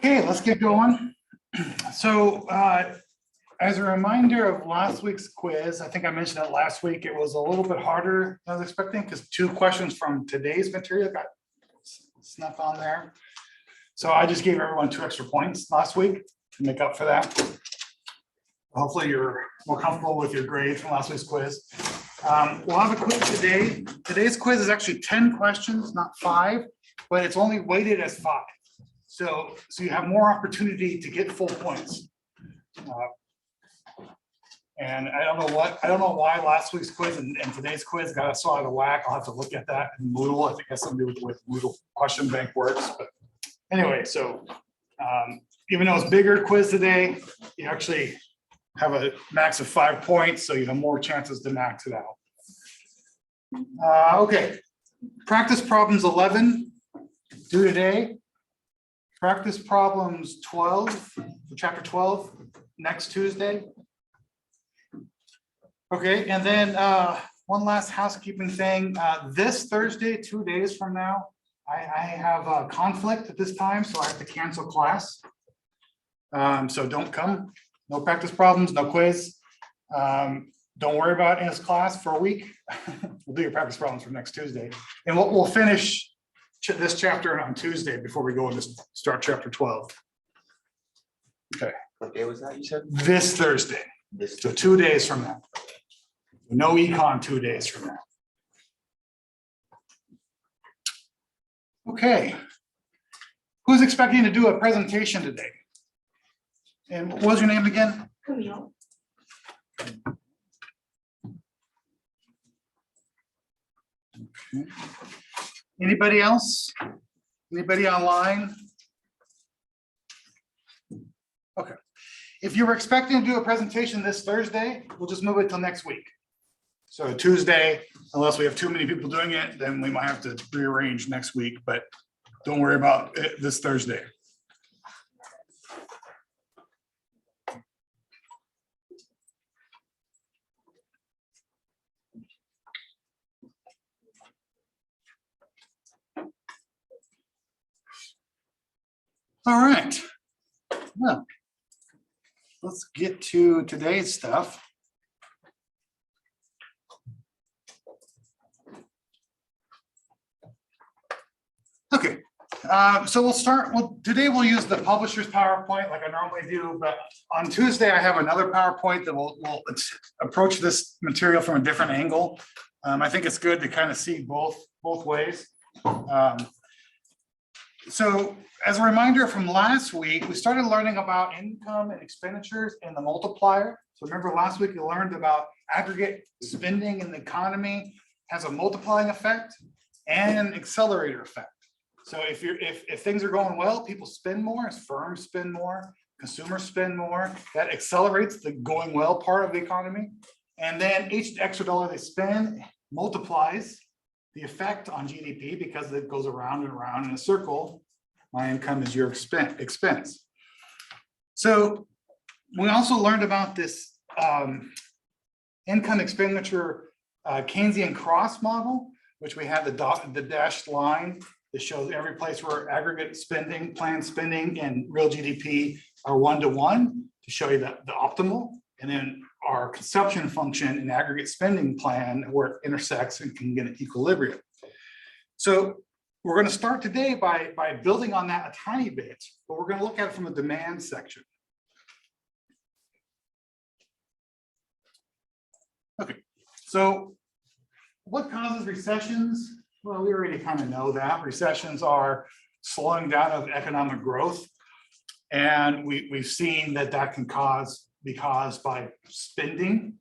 Okay, let's get going. So as a reminder of last week's quiz, I think I mentioned it last week, it was a little bit harder than I was expecting because 2 questions from today's material got snuck on there. So I just gave everyone 2 extra points last week to make up for that. Hopefully you're more comfortable with your grades from last week's quiz. We'll have a quiz today. Today's quiz is actually 10 questions, not 5, but it's only weighted as 5. So you have more opportunity to get full points. And I don't know why last week's quiz and today's quiz got us so out of whack. I'll have to look at that in Moodle. I think that's something to do with Moodle question bank works. But anyway, so even though it's bigger quiz today, you actually have a max of 5 points, so you have more chances to max it out. Okay, practice problems 11 due today. Practice problems 12 for chapter 12 next Tuesday. Okay, and then one last housekeeping thing. This Thursday, 2 days from now, I have a conflict at this time, so I have to cancel class. So don't come. No practice problems, no quiz. Don't worry about it in this class for a week. We'll do your practice problems for next Tuesday. And we'll finish this chapter on Tuesday before we go into start chapter 12. Okay. What day was that you said? This Thursday. So 2 days from now. No econ 2 days from now. Okay. Who's expecting to do a presentation today? And what was your name again? Camille. Okay. Anybody else? Anybody online? Okay. If you were expecting to do a presentation this Thursday, we'll just move it till next week. So Tuesday, unless we have too many people doing it, then we might have to rearrange next week, but don't worry about it this Thursday. All right, well, let's get to today's stuff. Okay, so we'll start, today we'll use the publisher's PowerPoint like I normally do, but on Tuesday I have another PowerPoint that will approach this material from a different angle. I think it's good to kind of see both ways. So as a reminder from last week, we started learning about income and expenditures and the multiplier. So remember last week you learned about aggregate spending in the economy has a multiplying effect and an accelerator effect. So if things are going well, people spend more, as firms spend more, consumers spend more, that accelerates the going well part of the economy. And then each extra dollar they spend multiplies the effect on GDP because it goes around and around in a circle. My income is your expense. So we also learned about this income expenditure Keynesian cross model, which we have the dashed line that shows every place where aggregate spending, planned spending, and real GDP are 1-to-1 to show you the optimal. And then our consumption function in aggregate spending plan where it intersects and can get an equilibrium. So we're going to start today by building on that a tiny bit, but we're going to look at it from the demand section. Okay, so what causes recessions? Well, we already kind of know that. Recessions are slowing down of economic growth. And we've seen that can be caused by spending.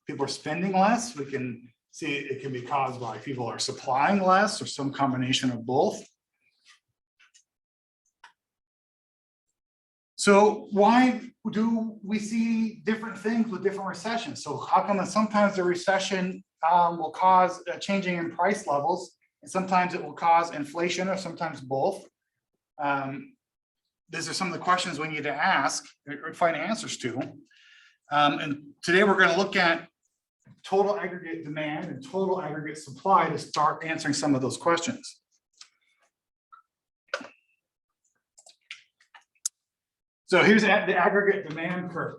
People are spending less. We can see it can be caused by people are supplying less or some combination of both. So why do we see different things with different recessions? So how come that sometimes the recession will cause a changing in price levels, and sometimes it will cause inflation, or sometimes both? These are some of the questions we need to ask or find answers to. And today we're going to look at total aggregate demand and total aggregate supply to start answering some of those questions. So here's the aggregate demand curve.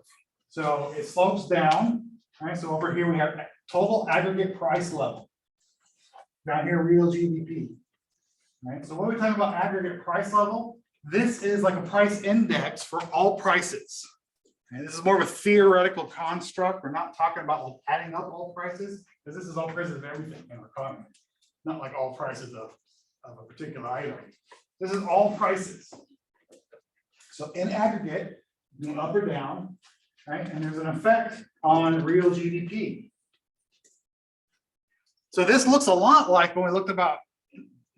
So it slopes down, right? So over here we have total aggregate price level. Down here, real GDP, right? So what are we talking about aggregate price level? This is like a price index for all prices. And this is more of a theoretical construct. We're not talking about like adding up all prices, because this is all prices of everything in our economy, not like all prices of a particular item. This is all prices. So in aggregate, go up or down, right? And there's an effect on real GDP. So this looks a lot like when we looked about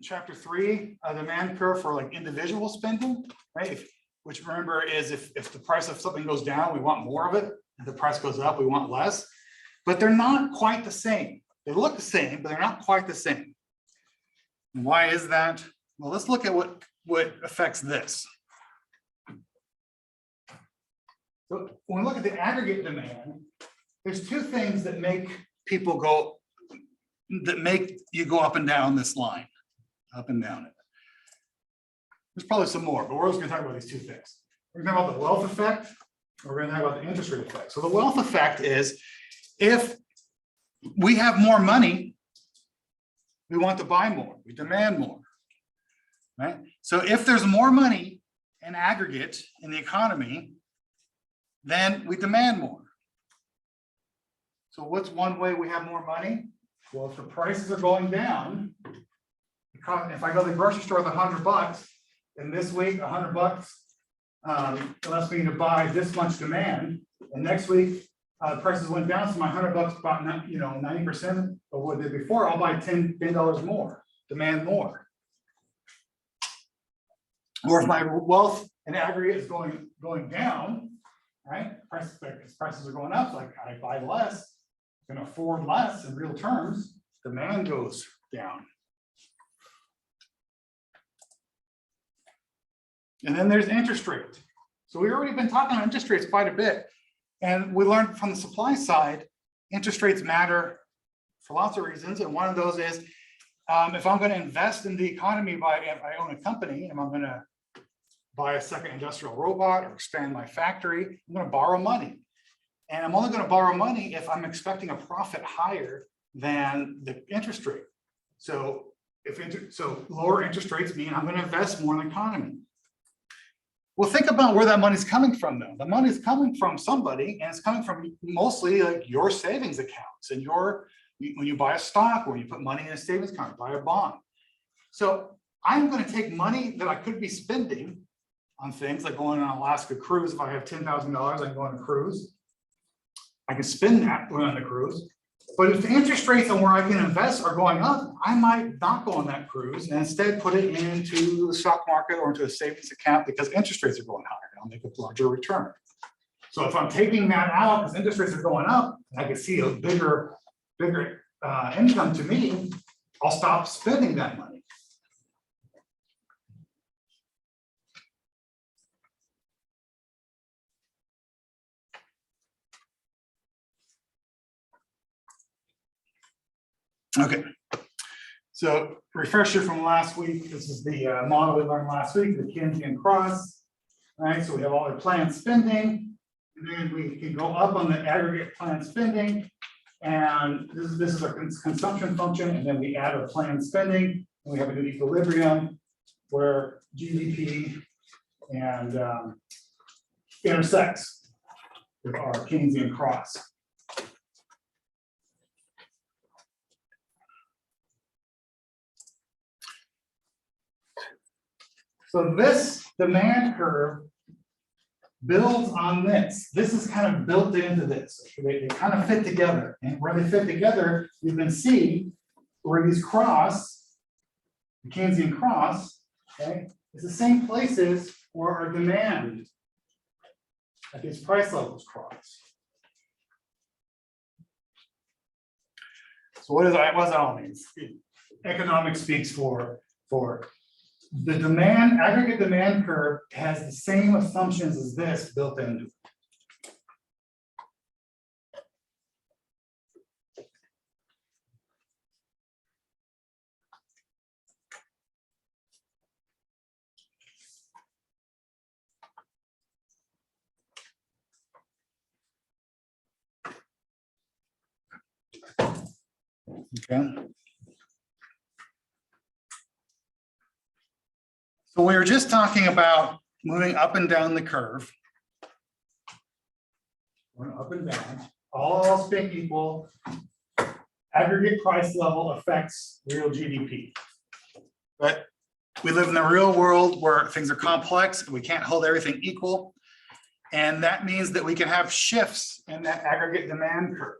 chapter 3, a demand curve for like individual spending, right? Which remember is if the price of something goes down, we want more of it. If the price goes up, we want less. But they're not quite the same. They look the same, but they're not quite the same. And why is that? Well, let's look at what affects this. So when we look at the aggregate demand, there's two things that make people go, that make you go up and down this line, up and down it. There's probably some more, but we're just going to talk about these two things. We're going to talk about the wealth effect. We're going to talk about the interest rate effect. So the wealth effect is if we have more money, we want to buy more, we demand more, right? So if there's more money in aggregate in the economy, then we demand more. So what's one way we have more money? Well, if the prices are going down, because if I go to the grocery store with $100, and this week $100 allows me to buy this much demand, and next week prices went down, so my $100 bought 90% of what they did before. I'll buy $10 more, demand more. Or if my wealth in aggregate is going down, right? Prices are going up, like I buy less, can afford less in real terms, demand goes down. And then there's interest rate. So we've already been talking about interest rates quite a bit. And we learned from the supply side, interest rates matter for lots of reasons. And one of those is if I'm going to invest in the economy if I own a company, and I'm going to buy a second industrial robot or expand my factory, I'm going to borrow money. And I'm only going to borrow money if I'm expecting a profit higher than the interest rate. So lower interest rates mean I'm going to invest more in the economy. Well, think about where that money's coming from, though. The money's coming from somebody, and it's coming from mostly like your savings accounts and when you buy a stock, or when you put money in a savings account, buy a bond. So I'm going to take money that I could be spending on things like going on an Alaska cruise. If I have $10,000, I can go on a cruise. I can spend that going on the cruise. But if the interest rates on where I can invest are going up, I might not go on that cruise and instead put it into the stock market or into a savings account because interest rates are going higher and I'll make a larger return. So if I'm taking that out because interest rates are going up, I can see a bigger income to me, I'll stop spending that money. Okay, so refresher from last week. This is the model we learned last week, the Keynesian cross. Right, so we have all the planned spending, and then we can go up on the aggregate planned spending, and this is a consumption function, and then we add a planned spending, and we have a new equilibrium where GDP and intersects with our Keynesian cross. So this demand curve builds on this. This is kind of built into this. They kind of fit together. And where they fit together, you can see where these cross, the Keynesian cross, okay, is the same places where our demand at these price levels cross. So what does that all mean? Economics speaks for the demand, aggregate demand curve has the same assumptions as this built into it. Okay. So we were just talking about moving up and down the curve. Going up and down, all else being equal, aggregate price level affects real GDP. But we live in the real world where things are complex and we can't hold everything equal. And that means that we can have shifts in that aggregate demand curve.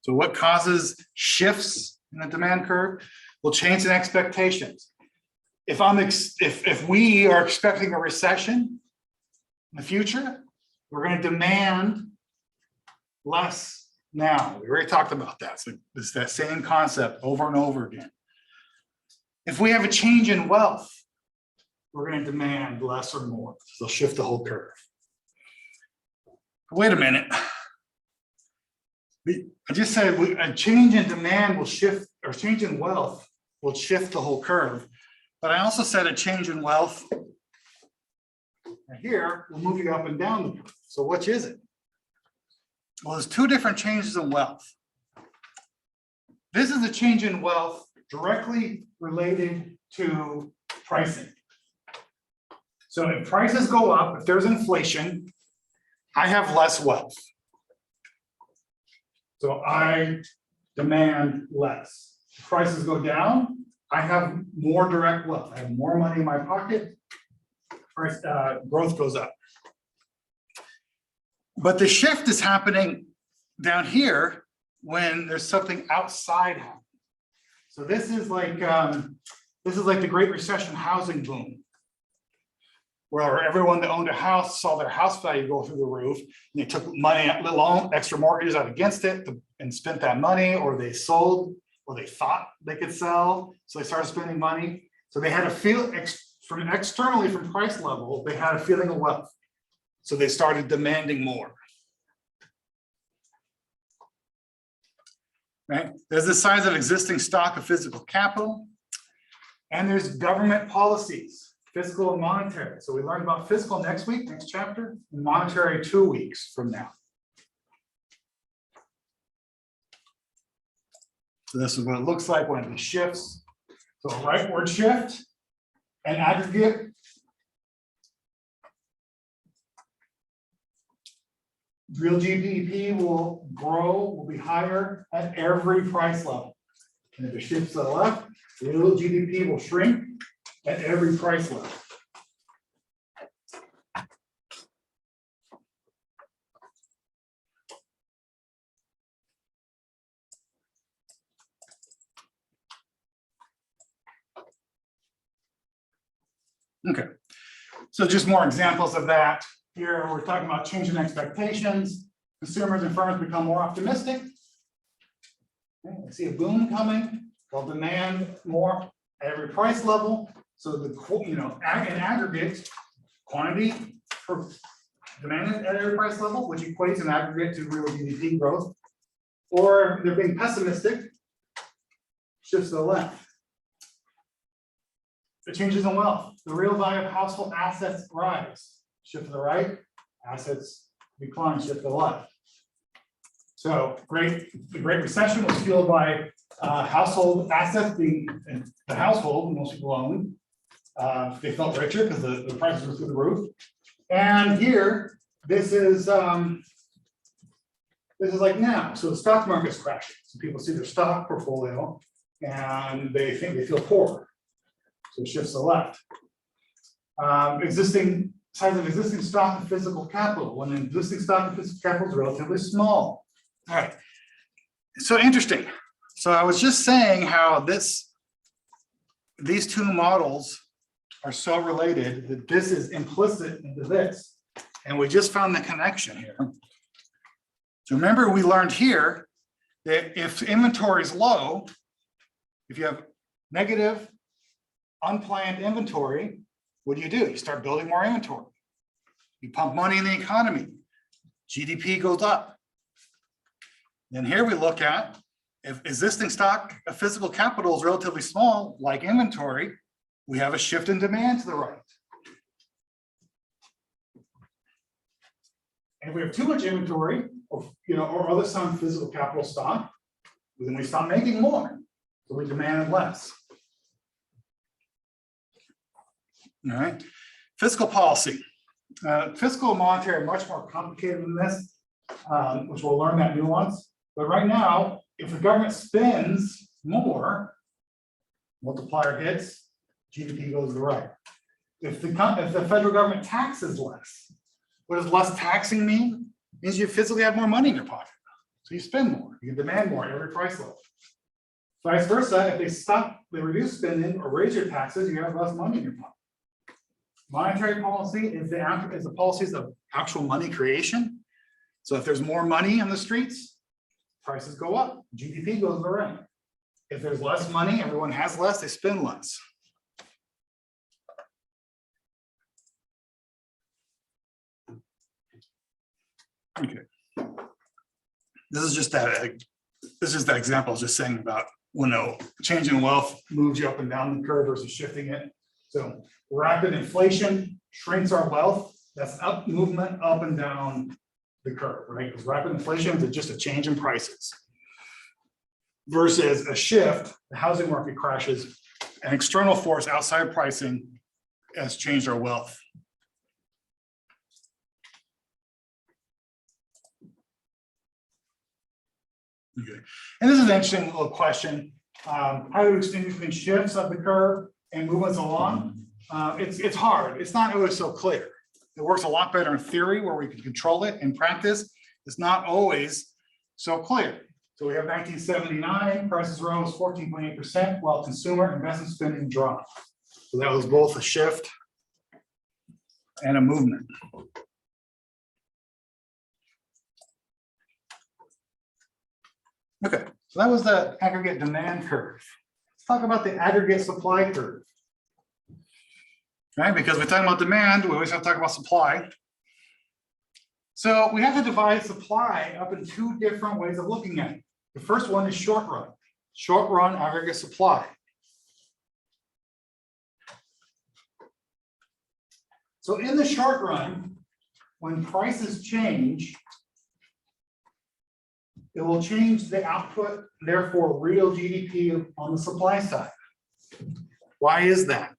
So what causes shifts in the demand curve? Will change in expectations. If we are expecting a recession in the future, we're going to demand less now. We already talked about that. So it's that same concept over and over again. If we have a change in wealth, we're going to demand less or more. So they'll shift the whole curve. Wait a minute. I just said a change in demand will shift, or change in wealth will shift the whole curve. But I also said a change in wealth right here will move you up and down the curve. So which is it? Well, there's two different changes in wealth. This is a change in wealth directly related to pricing. So if prices go up, if there's inflation, I have less wealth. So I demand less. If prices go down, I have more direct wealth. I have more money in my pocket. Price growth goes up. But the shift is happening down here when there's something outside happening. So this is like the Great Recession housing boom, where everyone that owned a house saw their house value go through the roof, and they took money, little extra mortgages out against it, and spent that money, or they sold, or they thought they could sell, so they started spending money. So they had a feel from externally from price level, they had a feeling of wealth, so they started demanding more. Right? There's the size of existing stock of physical capital, and there's government policies. Fiscal and monetary. So we learn about fiscal next week, next chapter, and monetary 2 weeks from now. So this is what it looks like when it shifts. So a rightward shift and aggregate. Real GDP will grow, will be higher at every price level. And if it shifts to the left, real GDP will shrink at every price level. Okay, so just more examples of that. Here we're talking about changing expectations. Consumers and firms become more optimistic. Okay, they see a boom coming. They'll demand more at every price level. So the in aggregate quantity for demanded at every price level, which equates in aggregate to real GDP growth, or they're being pessimistic, shifts to the left. The changes in wealth, the real value of household assets rise, shift to the right, assets decline, shift to the left. So the Great Recession was fueled by household assets being in the household most people own. They felt richer because the prices were through the roof. And here, this is like now. So the stock market's crashing. So people see their stock portfolio and they think they feel poor. So it shifts to the left. Size of existing stock and physical capital. When an existing stock and physical capital is relatively small. All right. So interesting. So I was just saying how these two models are so related that this is implicit into this. And we just found the connection here. So remember, we learned here that if inventory is low, if you have negative, unplanned inventory, what do? You start building more inventory. You pump money in the economy. GDP goes up. Then here we look at if existing stock of physical capital is relatively small, like inventory, we have a shift in demand to the right. And if we have too much inventory or other some physical capital stock, then we stop making more, so we demand less. All right, fiscal policy. Fiscal and monetary are much more complicated than this, which we'll learn that nuance. But right now, if the government spends more, multiplier hits, GDP goes to the right. If the federal government taxes less, what does less taxing mean? It means you physically have more money in your pocket. So you spend more, you can demand more at every price level. Vice versa, if they reduce spending or raise your taxes, you have less money in your pocket. Monetary policy is the policies of actual money creation. So if there's more money on the streets, prices go up, GDP goes to the right. If there's less money, everyone has less, they spend less. Okay. This is just that example I was just saying about when a change in wealth moves you up and down the curve versus shifting it. So rapid inflation shrinks our wealth. That's up movement up and down the curve, right? Because rapid inflation is just a change in prices. Versus a shift, the housing market crashes, an external force outside pricing has changed our wealth. Okay. And this is an interesting little question. How do you distinguish between shifts of the curve and movements along? It's hard. It's not always so clear. It works a lot better in theory where we can control it. In practice, it's not always so clear. So we have 1979, prices rose 14.8%, while consumer investment spending dropped. So that was both a shift and a movement. Okay, so that was the aggregate demand curve. Let's talk about the aggregate supply curve. Right, because we're talking about demand, we always have to talk about supply. So we have to divide supply up in two different ways of looking at it. The first one is short run aggregate supply. So in the short run, when prices change, it will change the output, therefore real GDP on the supply side. Why is that?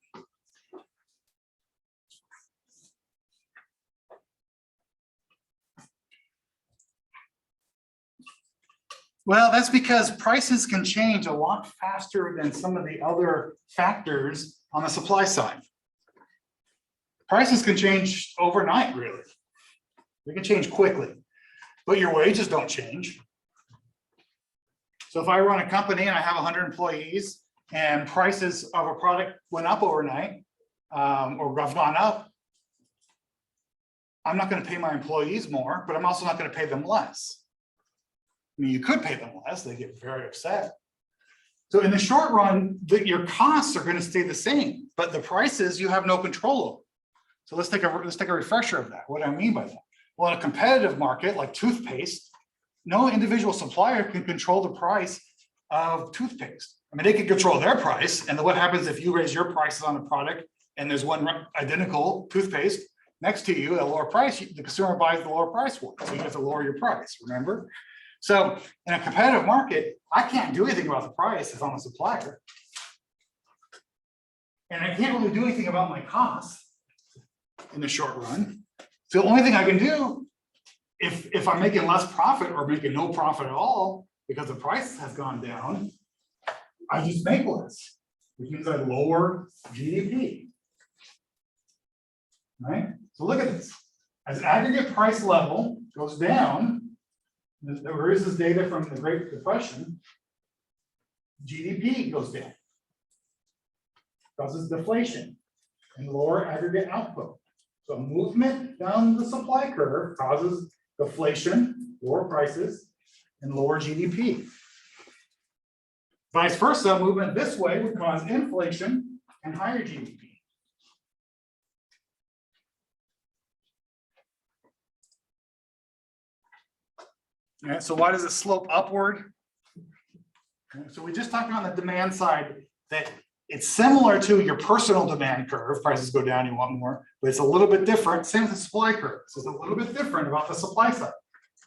Well, that's because prices can change a lot faster than some of the other factors on the supply side. Prices can change overnight, really. They can change quickly, but your wages don't change. So if I run a company and I have 100 employees and prices of a product went up overnight or have gone up, I'm not going to pay my employees more, but I'm also not going to pay them less. I mean, you could pay them less, they get very upset. So in the short run, your costs are going to stay the same, but the prices you have no control over. So let's take a refresher of that. What do I mean by that? Well, in a competitive market like toothpaste, no individual supplier can control the price of toothpaste. I mean, they can control their price, and then what happens if you raise your prices on a product and there's one identical toothpaste next to you at a lower price, the consumer buys the lower price one, so you have to lower your price, remember? So in a competitive market, I can't do anything about the price if I'm a supplier. And I can't really do anything about my costs in the short run. So the only thing I can do, if I'm making less profit or making no profit at all because the price has gone down, I just make less, which means I lower GDP. Right? So look at this. As aggregate price level goes down, there is this data from the Great Depression, GDP goes down, causes deflation and lower aggregate output. So movement down the supply curve causes deflation, lower prices, and lower GDP. Vice versa, movement this way would cause inflation and higher GDP. Okay, so why does it slope upward? Okay, so we just talked on the demand side that it's similar to your personal demand curve. Prices go down, you want more, but it's a little bit different. Same as the supply curve. So it's a little bit different about the supply side.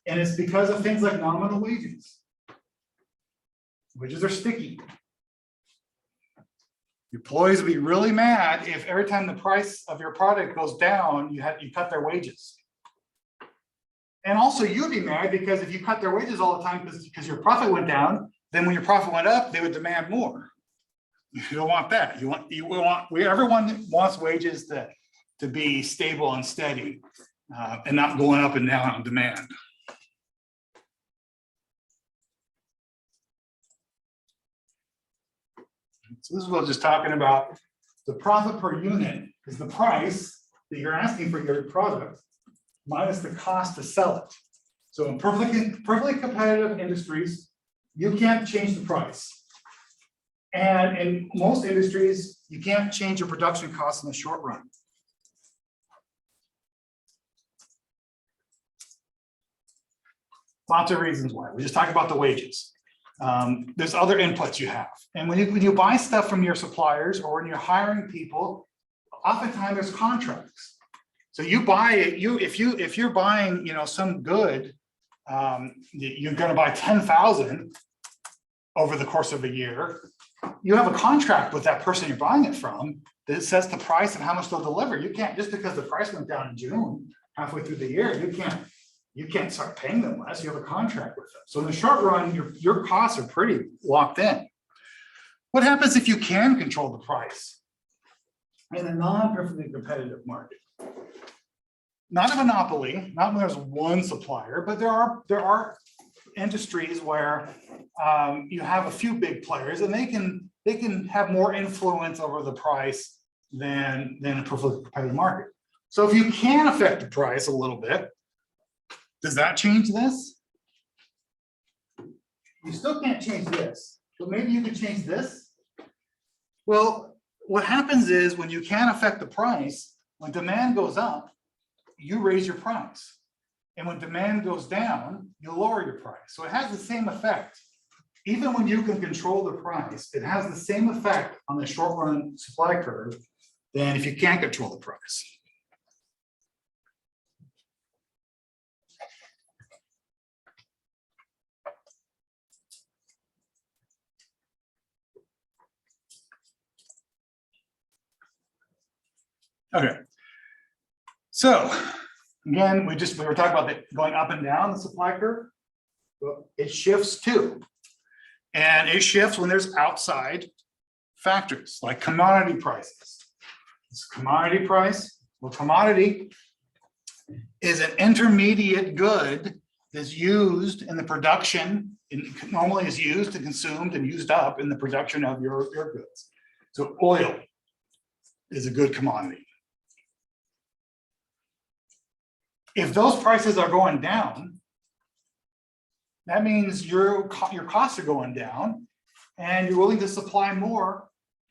And it's because of things like nominal wages. Wages are sticky. Employees will be really mad if every time the price of your product goes down, you cut their wages. And also you'd be mad because if you cut their wages all the time because your profit went down, then when your profit went up, they would demand more. You don't want that. Everyone wants wages to be stable and steady and not going up and down on demand. So this is what just talking about the profit per unit is the price that you're asking for your product minus the cost to sell it. So in perfectly competitive industries, you can't change the price. And in most industries, you can't change your production costs in the short run. Lots of reasons why. We just talked about the wages. There's other inputs you have. And when you buy stuff from your suppliers or when you're hiring people, oftentimes there's contracts. So you buy it, if you're buying, some good, you're going to buy 10,000 over the course of a year. You have a contract with that person you're buying it from that says the price and how much they'll deliver. You can't, just because the price went down in June, halfway through the year, you can't start paying them less. You have a contract with them. So in the short run, your costs are pretty locked in. What happens if you can control the price in a non-perfectly competitive market? Not a monopoly, not when there's one supplier, but there are industries where you have a few big players and they can have more influence over the price than a perfectly competitive market. So if you can affect the price a little bit, does that change this? You still can't change this, but maybe you can change this. Well, what happens is when you can affect the price, when demand goes up, you raise your price. And when demand goes down, you lower your price. So it has the same effect. Even when you can control the price, it has the same effect on the short run supply curve than if you can't control the price. Okay. So again, we were talking about going up and down the supply curve. Well, it shifts too. And it shifts when there's outside factors like commodity prices. This commodity price, well, commodity is an intermediate good that's used in the production, normally is used and consumed and used up in the production of your goods. So oil is a good commodity. If those prices are going down, that means your costs are going down and you're willing to supply more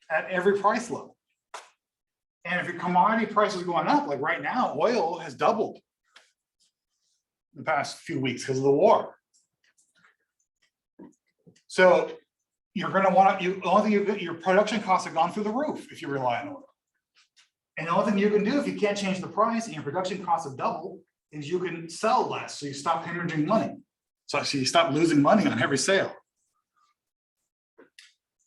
at every price level. And if your commodity price is going up, like right now, oil has doubled the past few weeks because of the war. So you're going to want to, your production costs have gone through the roof if you rely on oil. And the only thing you can do if you can't change the price and your production costs have doubled is you can sell less, so you stop hemorrhaging money. So you stop losing money on every sale.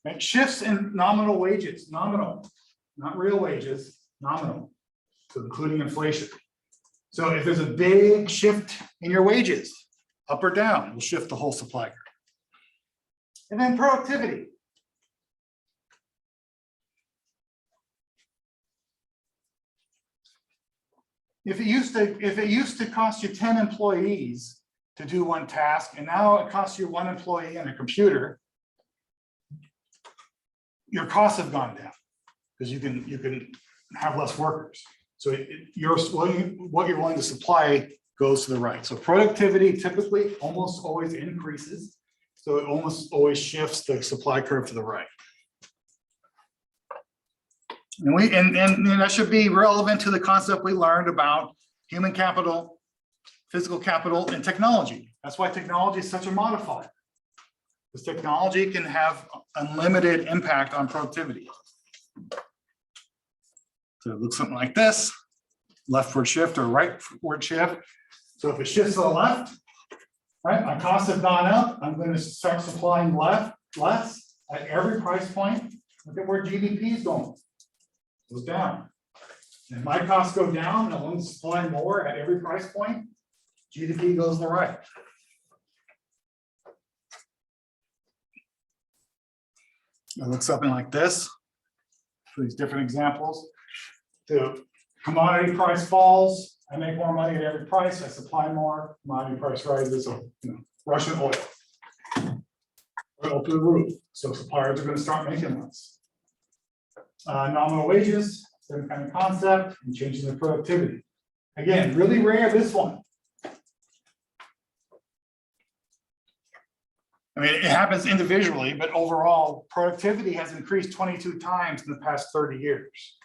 Right? Shifts in nominal wages, nominal, not real wages, nominal, so including inflation. So if there's a big shift in your wages, up or down, will shift the whole supply curve. And then productivity. If it used to cost you 10 employees to do one task, and now it costs you 1 employee and a computer, your costs have gone down because you can have less workers. So what you're willing to supply goes to the right. So productivity typically almost always increases. So it almost always shifts the supply curve to the right. And that should be relevant to the concept we learned about human capital, physical capital, and technology. That's why technology is such a modifier. Because technology can have unlimited impact on productivity. So it looks something like this, leftward shift or rightward shift. So if it shifts to the left, right? My costs have gone up. I'm going to start supplying less at every price point. Look at where GDP is going. It goes down. And my costs go down, and I'm supplying more at every price point. GDP goes to the right. It looks something like this. For these different examples. The commodity price falls, I make more money at every price, I supply more, commodity price rises, so Russian oil. Oil through the roof. So suppliers are going to start making less. Nominal wages, same kind of concept, and changing the productivity. Again, really rare this one. I mean, it happens individually, but overall, productivity has increased 22 times in the past 30 years.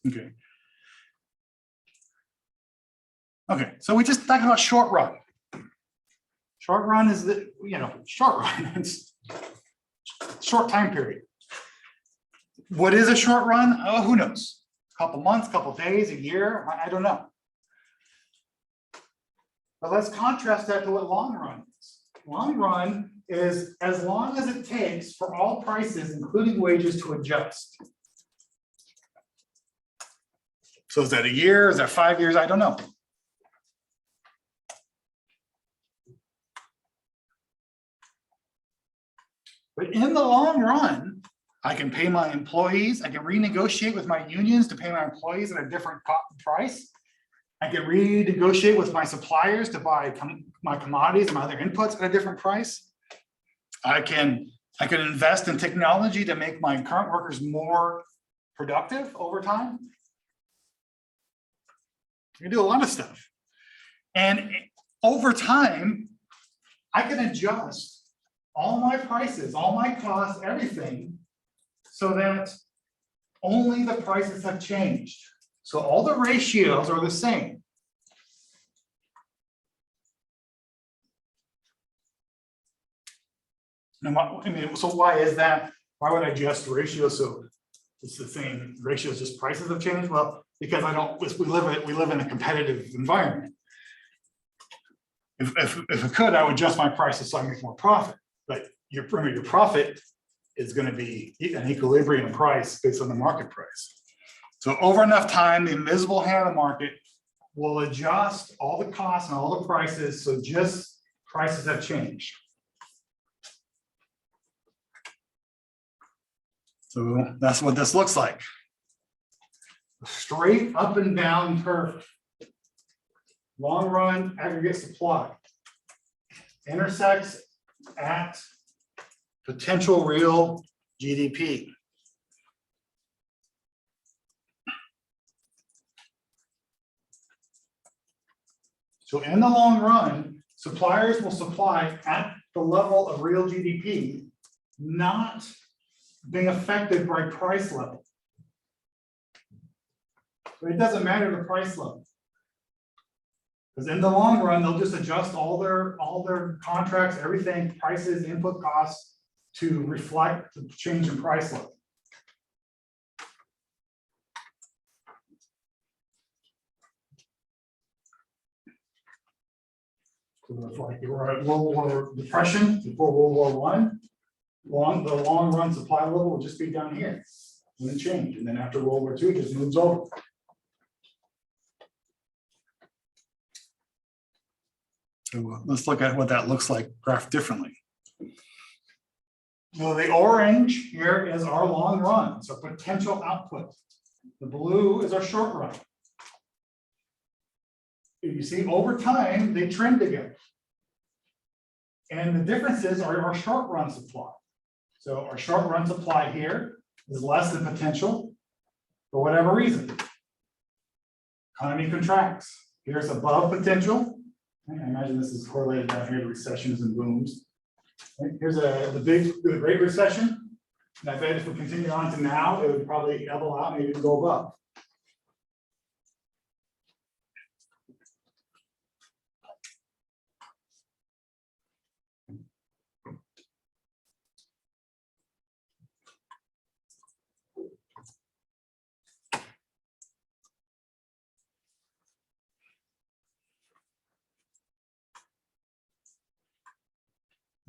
Okay. Okay, so we just talked about short run. Short run is the, short run. It's short time period. What is a short run? Oh, who knows? A couple months, couple days, a year, I don't know. But let's contrast that to what long run is. Long run is as long as it takes for all prices, including wages, to adjust. So is that a year? Is that 5 years? I don't know. But in the long run, I can pay my employees. I can renegotiate with my unions to pay my employees at a different price. I can renegotiate with my suppliers to buy my commodities and my other inputs at a different price. I can invest in technology to make my current workers more productive over time. You can do a lot of stuff. And over time, I can adjust all my prices, all my costs, everything, so that only the prices have changed. So all the ratios are the same. So why is that? Why would I adjust the ratio so it's the same ratios, just prices have changed? Well, because we live in a competitive environment. If I could, I would adjust my prices so I make more profit. But your profit is going to be an equilibrium price based on the market price. So over enough time, the invisible hand of the market will adjust all the costs and all the prices, so just prices have changed. So that's what this looks like. A straight up and down curve. Long run aggregate supply intersects at potential real GDP. So in the long run, suppliers will supply at the level of real GDP, not being affected by price level. But it doesn't matter the price level. Because in the long run, they'll just adjust all their contracts, everything, prices, input costs to reflect the change in price level. So it's like you were at World War Depression before World War I. The long run supply level will just be down here. Wouldn't change. And then after World War II, it just moves over. So let's look at what that looks like graphed differently. So the orange here is our long run, so potential output. The blue is our short run. You see, over time, they trend together. And the differences are our short run supply. So our short run supply here is less than potential for whatever reason. Economy contracts. Here's above potential. I imagine this is correlated down here to recessions and booms. Here's the Great Recession. And I bet if we continue on to now, it would probably level out, maybe go above.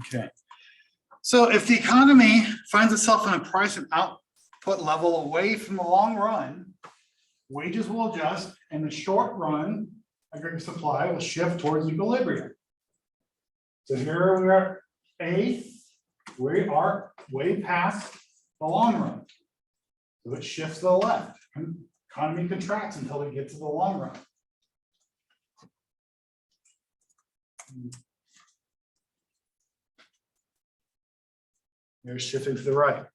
Okay. So if the economy finds itself in a price and output level away from the long run, wages will adjust, and the short run aggregate supply will shift towards equilibrium. So here we are, we are way past the long run. So it shifts to the left. Economy contracts until it gets to the long run. They're shifting to the right.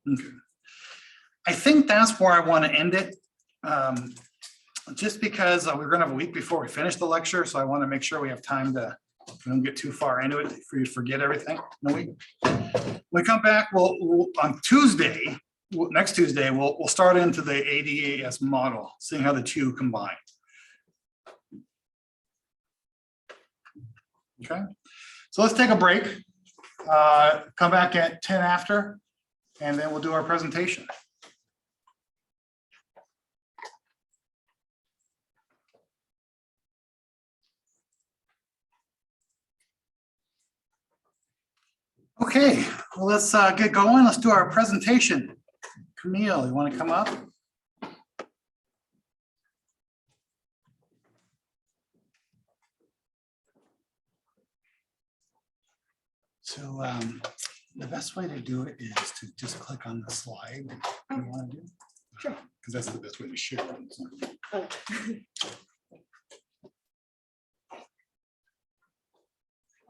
Okay. I think that's where I want to end it. Just because we're going to have a week before we finish the lecture, so I want to make sure we have time to don't get too far into it for you to forget everything in a week. When we come back, we'll on Tuesday, next Tuesday, we'll start into the ADAS model, seeing how the two combine. Okay, so let's take a break. Come back at 10 after, and then we'll do our presentation. Okay, well, let's get going. Let's do our presentation. Camille, you want to come up? So the best way to do it is to just click on the slide you want to do. Sure. Because that's the best way to share it. So. Oh.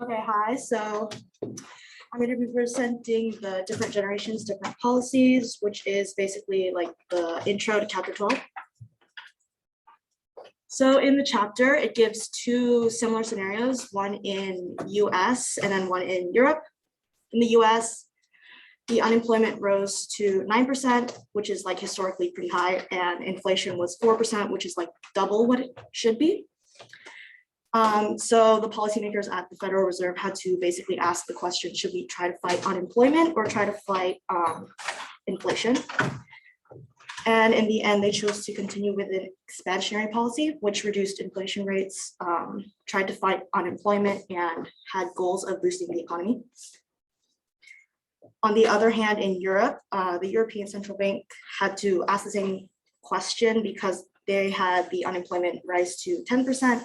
Okay, hi. So I'm going to be presenting the different generations, different policies, which is basically like the intro to chapter 12. So in the chapter, it gives two similar scenarios, one in US and then one in Europe. In the US, the unemployment rose to 9%, which is like historically pretty high, and inflation was 4%, which is like double what it should be. So the policymakers at the Federal Reserve had to basically ask the question, should we try to fight unemployment or try to fight inflation? And in the end, they chose to continue with an expansionary policy, which reduced inflation rates, tried to fight unemployment, and had goals of boosting the economy. On the other hand, in Europe, the European Central Bank had to ask the same question because they had the unemployment rise to 10%.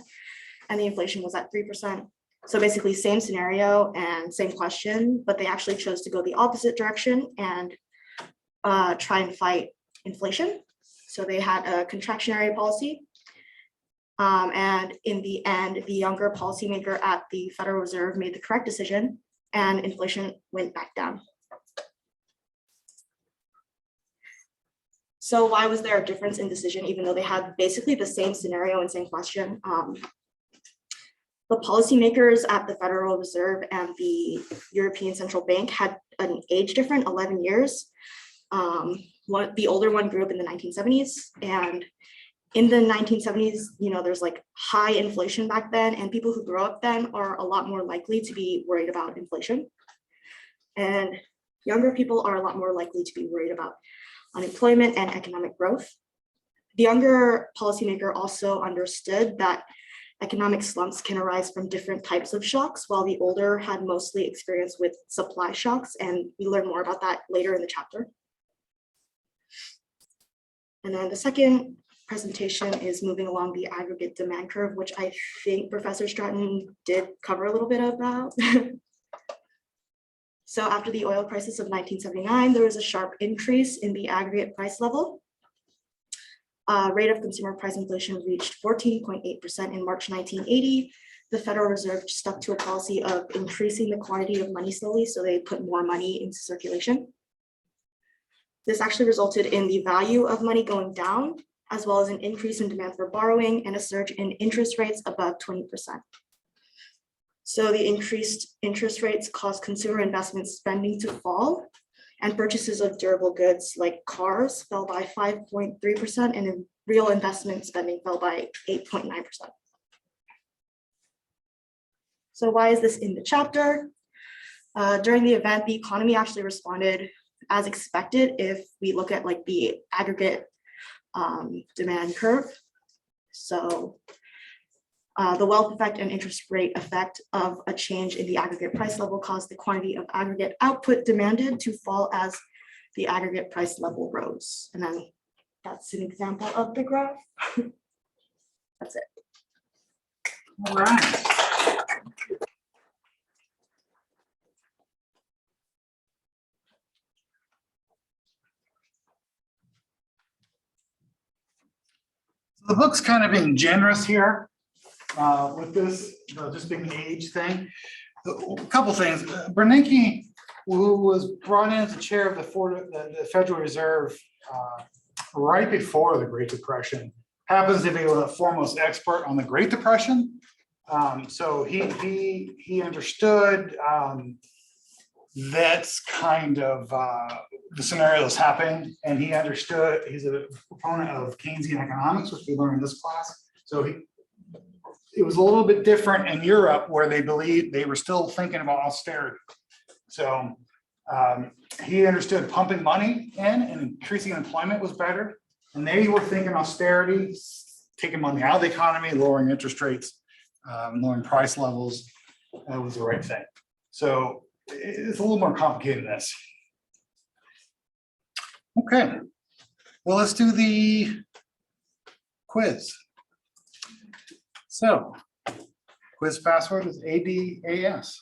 And the inflation was at 3%. So basically same scenario and same question, but they actually chose to go the opposite direction and try and fight inflation. So they had a contractionary policy. And in the end, the younger policymaker at the Federal Reserve made the correct decision and inflation went back down. So why was there a difference in decision, even though they had basically the same scenario and same question? The policymakers at the Federal Reserve and the European Central Bank had an age difference, 11 years. The older one grew up in the 1970s, and in the 1970s, there's like high inflation back then, and people who grow up then are a lot more likely to be worried about inflation. And younger people are a lot more likely to be worried about unemployment and economic growth. The younger policymaker also understood that economic slumps can arise from different types of shocks, while the older had mostly experience with supply shocks, and we learn more about that later in the chapter. And then the second presentation is moving along the aggregate demand curve, which I think Professor Stratton did cover a little bit about. So after the oil crisis of 1979, there was a sharp increase in the aggregate price level. Rate of consumer price inflation reached 14.8% in March 1980. The Federal Reserve stuck to a policy of increasing the quantity of money slowly, so they put more money into circulation. This actually resulted in the value of money going down, as well as an increase in demand for borrowing and a surge in interest rates above 20%. So the increased interest rates caused consumer investment spending to fall, and purchases of durable goods like cars fell by 5.3%, and real investment spending fell by 8.9%. So why is this in the chapter? During the event, the economy actually responded as expected if we look at like the aggregate demand curve. So the wealth effect and interest rate effect of a change in the aggregate price level caused the quantity of aggregate output demanded to fall as the aggregate price level rose. And then that's an example of the graph. That's it. All right. The book's kind of being generous here with this, just being age thing. A couple things. Bernanke, who was brought in as the chair of the Federal Reserve right before the Great Depression, happens to be the foremost expert on the Great Depression. So he understood that's kind of the scenario that's happening, and he understood. He's a proponent of Keynesian economics, which we learned in this class. So it was a little bit different in Europe, where they believed they were still thinking about austerity. So he understood pumping money in and increasing employment was better, and they were thinking austerity, taking money out of the economy, lowering interest rates, lowering price levels. That was the right thing. So it's a little more complicated than this. Okay, well, let's do the quiz. So, quiz password is ADAS.